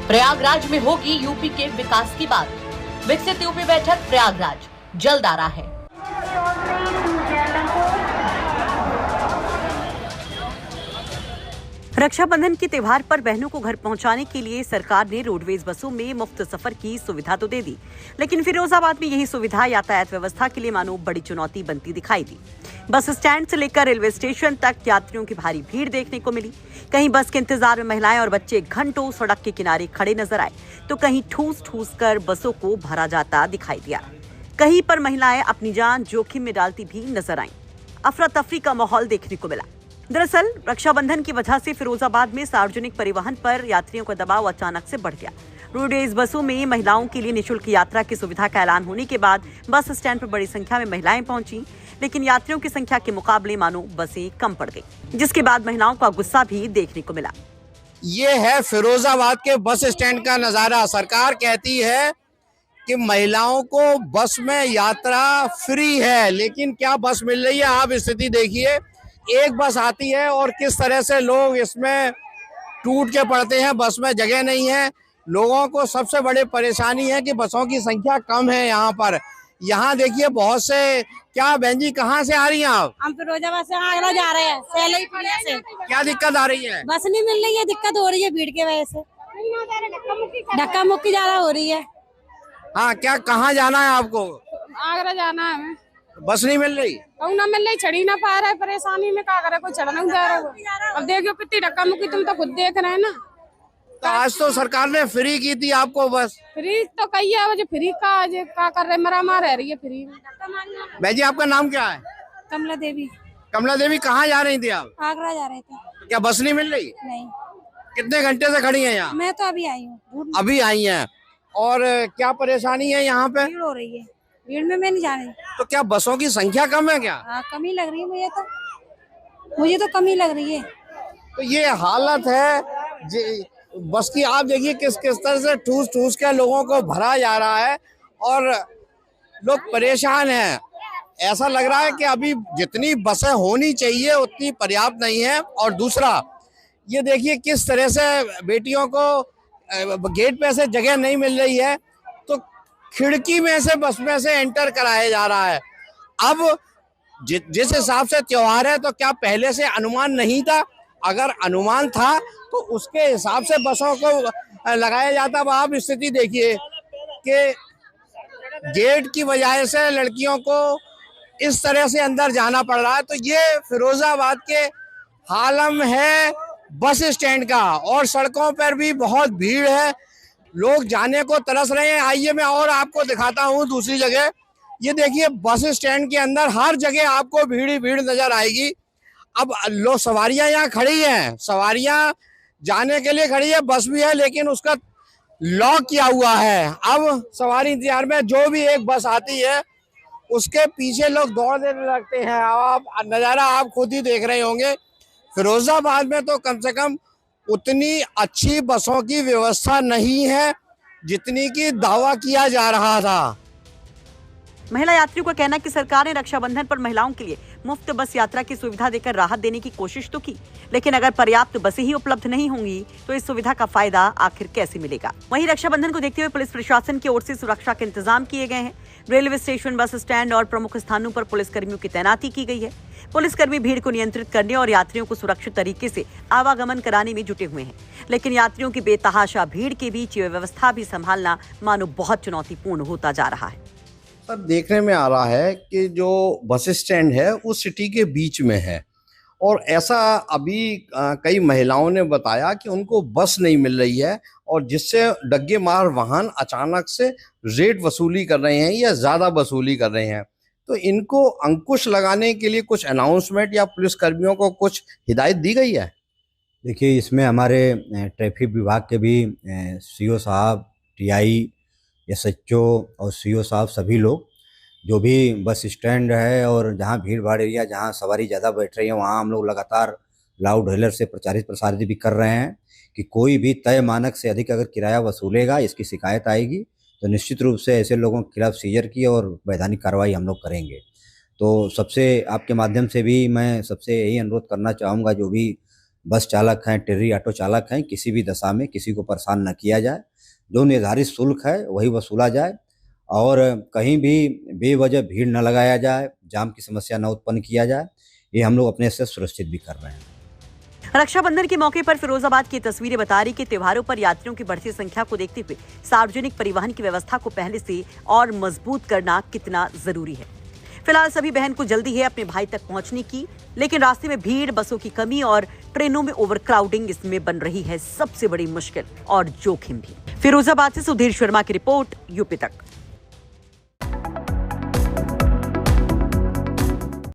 प्रयागराज में होगी यूपी के विकास की बात। विकसित यूपी बैठक प्रयागराज जल्द आ रहा है। रक्षाबंधन के त्योहार पर बहनों को घर पहुंचाने के लिए सरकार ने रोडवेज बसों में मुफ्त सफर की सुविधा तो दे दी, लेकिन फिरोजाबाद में यही सुविधा यातायात व्यवस्था के लिए मानो बड़ी चुनौती बनती दिखाई दी। बस स्टैंड से लेकर रेलवे स्टेशन तक यात्रियों की भारी भीड़ देखने को मिली। कहीं बस के इंतजार में महिलाएं और बच्चे घंटों सड़क के किनारे खड़े नजर आए, तो कहीं ठूस ठूस कर बसों को भरा जाता दिखाई दिया। कहीं पर महिलाएं अपनी जान जोखिम में डालती भी नजर आईं। अफरा तफरी का माहौल देखने को मिला। दरअसल रक्षाबंधन की वजह से फिरोजाबाद में सार्वजनिक परिवहन पर यात्रियों का दबाव अचानक से बढ़ गया। रोडवेज बसों में महिलाओं के लिए निःशुल्क यात्रा की सुविधा का ऐलान होने के बाद बस स्टैंड पर बड़ी संख्या में महिलाएं पहुंची, लेकिन यात्रियों की संख्या के मुकाबले मानो बसें कम पड़ गई, जिसके बाद महिलाओं का गुस्सा भी देखने को मिला। ये है फिरोजाबाद के बस स्टैंड का नजारा। सरकार कहती है कि महिलाओं को बस में यात्रा फ्री है, लेकिन क्या बस मिल रही है? आप स्थिति देखिए, एक बस आती है और किस तरह से लोग इसमें टूट के पड़ते हैं। बस में जगह नहीं है। लोगों को सबसे बड़ी परेशानी है कि बसों की संख्या कम है यहाँ पर। यहाँ देखिए बहुत से, क्या बहन जी कहाँ से आ रही हैं आप? हम फिरोजाबाद से आगरा जा रहे हैं, सैलईपुरिया से। क्या दिक्कत आ रही है? बस नहीं मिल रही है, दिक्कत हो रही है भीड़ के वजह से, धक्का मुक्की ज्यादा हो रही है। हाँ, क्या कहाँ जाना है आपको? आगरा जाना है हमें। बस नहीं मिल रही? ना मिल रही, चढ़ी ना पा रहा है, परेशानी में क्या करे, कोई चढ़ नहीं जा रहा है। अब देखियो कितनी धक्का मुक्की, तुम तो खुद देख रहे हैं ना। तो आज तो सरकार ने फ्री की थी आपको बस। फ्री तो कही है, मुझे फ्री का आज क्या कर रहे, मरा मार रह रही है फ्री में। भाई जी आपका नाम क्या है? कमला देवी। कमला देवी, कहाँ जा रही थी आप? आगरा जा रहे थे। क्या बस नहीं मिल रही? नहीं। कितने घंटे से खड़ी हैं यहाँ? मैं तो अभी आई हूँ। अभी आई हैं। और क्या परेशानी है यहाँ पे? भीड़ हो रही है, भीड़ में मैं नहीं जा रही। तो क्या बसों की संख्या कम है क्या? हाँ, कमी लग रही है मुझे तो कमी लग रही है। तो ये हालत है बस की। आप देखिए किस किस तरह से ठूस ठूस के लोगों को भरा जा रहा है और लोग परेशान हैं। ऐसा लग रहा है कि अभी जितनी बसें होनी चाहिए उतनी पर्याप्त नहीं है। और दूसरा ये देखिए किस तरह से बेटियों को गेट पे से जगह नहीं मिल रही है, तो खिड़की में से बस में से एंटर कराया जा रहा है। अब जिस हिसाब से त्योहार है, तो क्या पहले से अनुमान नहीं था? अगर अनुमान था तो उसके हिसाब से बसों को लगाया जाता। अब आप स्थिति देखिए कि गेट की वजह से लड़कियों को इस तरह से अंदर जाना पड़ रहा है। तो ये फिरोजाबाद के हालम है बस स्टैंड का, और सड़कों पर भी बहुत भीड़ है, लोग जाने को तरस रहे हैं। आइए मैं और आपको दिखाता हूँ दूसरी जगह। ये देखिए बस स्टैंड के अंदर हर जगह आपको भीड़ ही भीड़ नजर आएगी। अब लोग, सवारियां यहाँ खड़ी हैं, सवारियां जाने के लिए खड़ी है, बस भी है लेकिन उसका लॉक किया हुआ है। अब सवारी इंतजार में, जो भी एक बस आती है उसके पीछे लोग दौड़ देने लगते हैं। आप नज़ारा आप खुद ही देख रहे होंगे। फिरोजाबाद में तो कम से कम उतनी अच्छी बसों की व्यवस्था नहीं है जितनी की दावा किया जा रहा था। महिला यात्रियों का कहना है कि सरकार ने रक्षाबंधन पर महिलाओं के लिए मुफ्त बस यात्रा की सुविधा देकर राहत देने की कोशिश तो की, लेकिन अगर पर्याप्त बसें ही उपलब्ध नहीं होंगी तो इस सुविधा का फायदा आखिर कैसे मिलेगा। वहीं रक्षाबंधन को देखते हुए पुलिस प्रशासन की ओर से सुरक्षा के इंतजाम किए गए हैं। रेलवे स्टेशन, बस स्टैंड और प्रमुख स्थानों पर पुलिस कर्मियों की तैनाती की गई है। पुलिसकर्मी भीड़ को नियंत्रित करने और यात्रियों को सुरक्षित तरीके से आवागमन कराने में जुटे हुए हैं, लेकिन यात्रियों की बेतहाशा भीड़ के बीच ये व्यवस्था भी संभालना मानो बहुत चुनौतीपूर्ण होता जा रहा है। सर, देखने में आ रहा है कि जो बस स्टैंड है वो सिटी के बीच में है, और ऐसा अभी कई महिलाओं ने बताया कि उनको बस नहीं मिल रही है, और जिससे डग्गे मार वाहन अचानक से रेट वसूली कर रहे हैं या ज़्यादा वसूली कर रहे हैं। तो इनको अंकुश लगाने के लिए कुछ अनाउंसमेंट या पुलिस कर्मियों को कुछ हिदायत दी गई है? देखिए, इसमें हमारे ट्रैफिक विभाग के भी सीओ साहब, टीआई, एसएचओ और सीओ साहब, सभी लोग जो भी बस स्टैंड है और जहाँ भीड़ भाड़ एरिया, जहाँ सवारी ज़्यादा बैठ रही है, वहाँ हम लोग लगातार लाउड हेलर से प्रचारित प्रसारित भी कर रहे हैं कि कोई भी तय मानक से अधिक अगर किराया वसूलेगा, इसकी शिकायत आएगी तो निश्चित रूप से ऐसे लोगों के खिलाफ सीजर की और वैधानिक कार्रवाई हम लोग करेंगे। तो सबसे आपके माध्यम से भी मैं सबसे यही अनुरोध करना चाहूँगा, जो भी बस चालक हैं, टेर्री ऑटो चालक हैं, किसी भी दशा में किसी को परेशान न किया जाए। जो निर्धारित शुल्क है वही वसूला जाए और कहीं भी बेवजह भीड़ न लगाया जाए, जाम की समस्या न उत्पन्न किया जाए। ये हम लोग अपने से सुनिश्चित भी कर रहे हैं। रक्षाबंधन के मौके पर फिरोजाबाद की तस्वीरें बता रही कि त्योहारों पर यात्रियों की बढ़ती संख्या को देखते हुए सार्वजनिक परिवहन की व्यवस्था को पहले से और मजबूत करना कितना जरूरी है। फिलहाल सभी बहन को जल्दी है अपने भाई तक पहुंचने की, लेकिन रास्ते में भीड़, बसों की कमी और ट्रेनों में ओवरक्राउडिंग इसमें बन रही है सबसे बड़ी मुश्किल और जोखिम भी। फिरोजाबाद से सुधीर शर्मा की रिपोर्ट, यूपी तक।